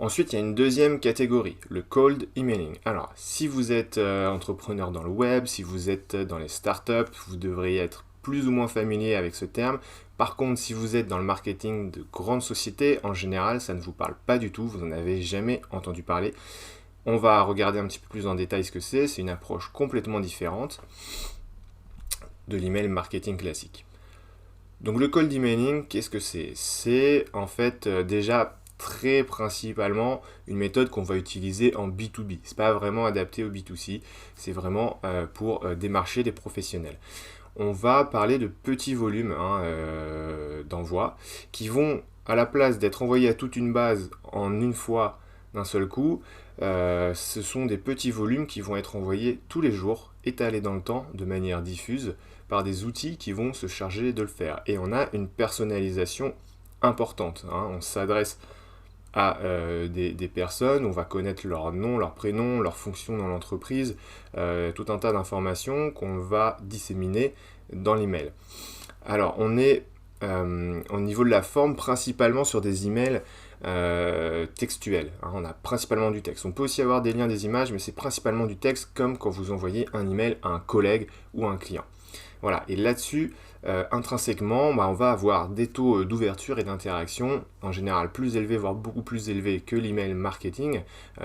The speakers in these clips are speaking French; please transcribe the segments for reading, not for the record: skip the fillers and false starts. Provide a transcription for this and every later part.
Ensuite, il y a une deuxième catégorie, le cold emailing. Alors, si vous êtes entrepreneur dans le web, si vous êtes dans les startups, vous devriez être plus ou moins familier avec ce terme. Par contre, si vous êtes dans le marketing de grandes sociétés, en général, ça ne vous parle pas du tout, vous n'en avez jamais entendu parler. On va regarder un petit peu plus en détail ce que c'est une approche complètement différente de l'email marketing classique. Donc le cold emailing, qu'est-ce que c'est? C'est en fait déjà très principalement une méthode qu'on va utiliser en B2B. C'est pas vraiment adapté au B2C, c'est vraiment pour démarcher des professionnels. On va parler de petits volumes d'envoi qui vont, à la place d'être envoyés à toute une base en une fois d'un seul coup, ce sont des petits volumes qui vont être envoyés tous les jours, étalés dans le temps, de manière diffuse, par des outils qui vont se charger de le faire. Et on a une personnalisation importante. On s'adresse à des personnes, on va connaître leur nom, leur prénom, leur fonction dans l'entreprise, tout un tas d'informations qu'on va disséminer dans l'email. Alors, on est au niveau de la forme principalement sur des emails textuels. On a principalement du texte. On peut aussi avoir des liens, des images, mais c'est principalement du texte, comme quand vous envoyez un email à un collègue ou à un client. Voilà, et là-dessus, intrinsèquement, on va avoir des taux d'ouverture et d'interaction, en général plus élevés, voire beaucoup plus élevés que l'email marketing,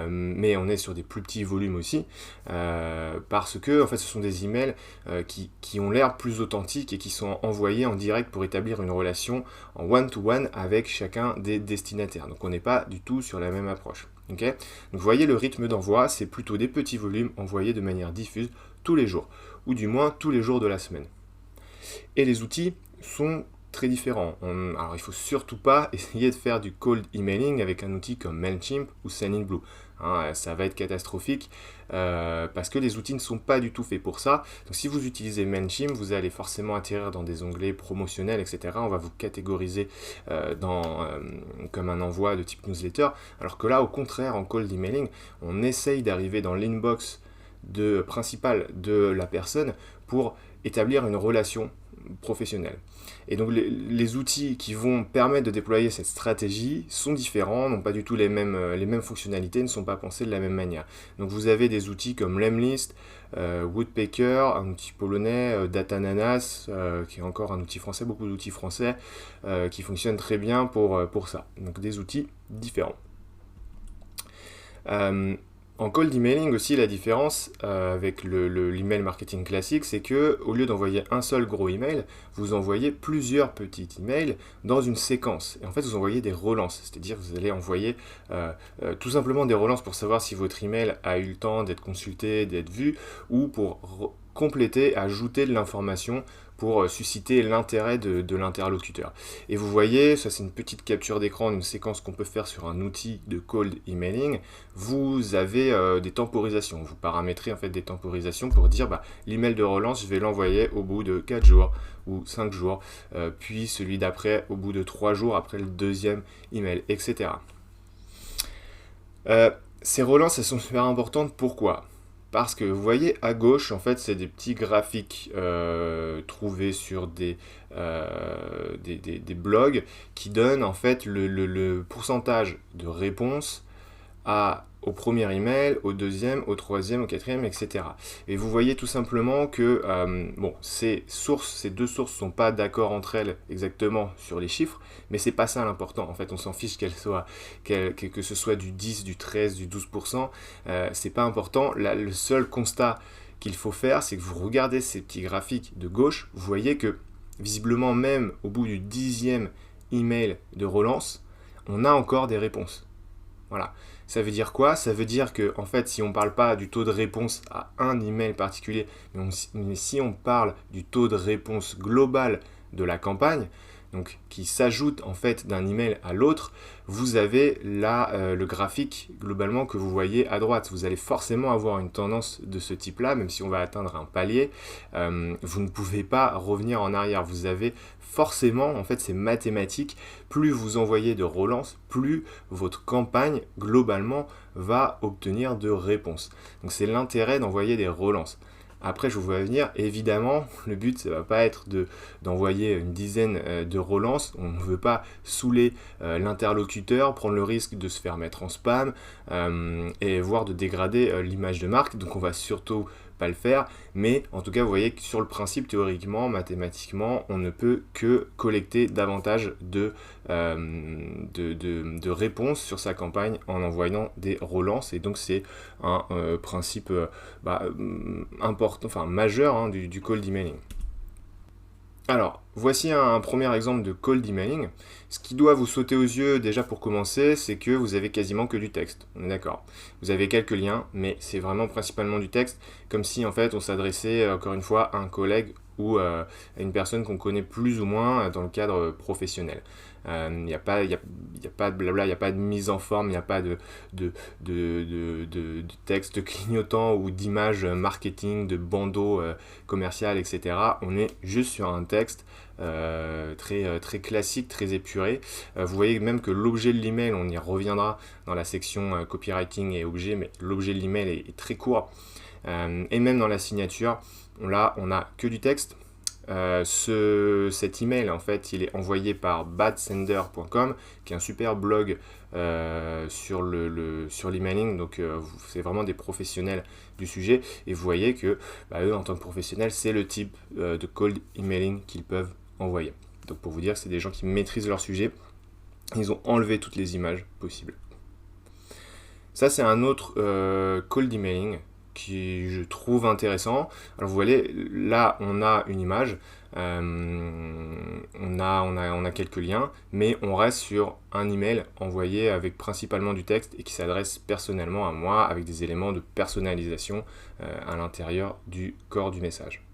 mais on est sur des plus petits volumes aussi, parce que en fait, ce sont des emails qui ont l'air plus authentiques et qui sont envoyés en direct pour établir une relation en one-to-one avec chacun des destinataires. Donc on n'est pas du tout sur la même approche. Okay. Donc vous voyez, le rythme d'envoi, c'est plutôt des petits volumes envoyés de manière diffuse tous les jours, ou du moins tous les jours de la semaine. Et les outils sont très différents. Alors il ne faut surtout pas essayer de faire du cold emailing avec un outil comme Mailchimp ou Sendinblue. Ça va être catastrophique parce que les outils ne sont pas du tout faits pour ça. Donc si vous utilisez Mailchimp, vous allez forcément atterrir dans des onglets promotionnels, etc. On va vous catégoriser comme un envoi de type newsletter. Alors que là, au contraire, en cold emailing, on essaye d'arriver dans l'inbox principale de la personne pour établir une relation professionnelle. Et donc les outils qui vont permettre de déployer cette stratégie sont différents, n'ont pas du tout les mêmes fonctionnalités, ne sont pas pensés de la même manière. Donc vous avez des outils comme Lemlist, Woodpecker, un outil polonais, Datananas, qui est encore un outil français, beaucoup d'outils français qui fonctionnent très bien pour ça. Donc des outils différents. En cold emailing aussi, la différence avec l'email marketing classique, c'est que au lieu d'envoyer un seul gros email, vous envoyez plusieurs petits emails dans une séquence. Et en fait, vous envoyez des relances, c'est-à-dire que vous allez envoyer tout simplement des relances pour savoir si votre email a eu le temps d'être consulté, d'être vu, ou pour compléter, ajouter de l'information pour susciter l'intérêt de l'interlocuteur. Et vous voyez, ça c'est une petite capture d'écran d'une séquence qu'on peut faire sur un outil de cold emailing. Vous avez des temporisations, vous paramétrez en fait des temporisations pour dire l'email de relance, je vais l'envoyer au bout de 4 jours ou 5 jours, puis celui d'après au bout de 3 jours après le deuxième email, etc. Ces relances, elles sont super importantes, pourquoi ? Parce que vous voyez à gauche, en fait, c'est des petits graphiques trouvés sur des blogs qui donnent en fait le pourcentage de réponses au premier email, au deuxième, au troisième, au quatrième, etc. Et vous voyez tout simplement que ces deux sources ne sont pas d'accord entre elles exactement sur les chiffres, mais c'est pas ça l'important. En fait, on s'en fiche que ce soit du 10, du 13, du 12%, c'est pas important. Là, le seul constat qu'il faut faire, c'est que vous regardez ces petits graphiques de gauche, vous voyez que visiblement même au bout du 10e email de relance, on a encore des réponses. Voilà. Ça veut dire quoi? Ça veut dire que, en fait, si on ne parle pas du taux de réponse à un email particulier, mais si on parle du taux de réponse global de la campagne, donc qui s'ajoute en fait d'un email à l'autre, vous avez là le graphique globalement que vous voyez à droite. Vous allez forcément avoir une tendance de ce type-là, même si on va atteindre un palier, vous ne pouvez pas revenir en arrière. Vous avez forcément, en fait c'est mathématique, plus vous envoyez de relances, plus votre campagne globalement va obtenir de réponses. Donc c'est l'intérêt d'envoyer des relances. Après, je vous vois venir, évidemment, le but, ça va pas être d'envoyer une dizaine de relances. On ne veut pas saouler l'interlocuteur, prendre le risque de se faire mettre en spam et voire de dégrader l'image de marque. Donc on va surtout pas le faire, mais en tout cas vous voyez que sur le principe, théoriquement, mathématiquement, on ne peut que collecter davantage de réponses sur sa campagne en envoyant des relances, et donc c'est un principe important, enfin majeur du cold emailing. Alors, voici un premier exemple de cold emailing. Ce qui doit vous sauter aux yeux déjà pour commencer, c'est que vous avez quasiment que du texte. On est d'accord. Vous avez quelques liens, mais c'est vraiment principalement du texte, comme si en fait on s'adressait encore une fois à un collègue ou à une personne qu'on connaît plus ou moins dans le cadre professionnel. Il n'y a pas de blabla, il n'y a pas de mise en forme, il n'y a pas de texte clignotant ou d'images marketing, de bandeaux commercial, etc. On est juste sur un texte très classique, très épuré. Vous voyez même que l'objet de l'email, on y reviendra dans la section copywriting et objets, mais l'objet de l'email est très court. Et même dans la signature, là, on n'a que du texte. Cet email, en fait, il est envoyé par badsender.com, qui est un super blog sur l'emailing. Donc, c'est vraiment des professionnels du sujet. Et vous voyez que eux, en tant que professionnels, c'est le type de cold emailing qu'ils peuvent envoyer. Donc, pour vous dire, c'est des gens qui maîtrisent leur sujet. Ils ont enlevé toutes les images possibles. Ça, c'est un autre cold emailing qui je trouve intéressant. Alors vous voyez, là on a une image, on a quelques liens, mais on reste sur un email envoyé avec principalement du texte et qui s'adresse personnellement à moi avec des éléments de personnalisation à l'intérieur du corps du message.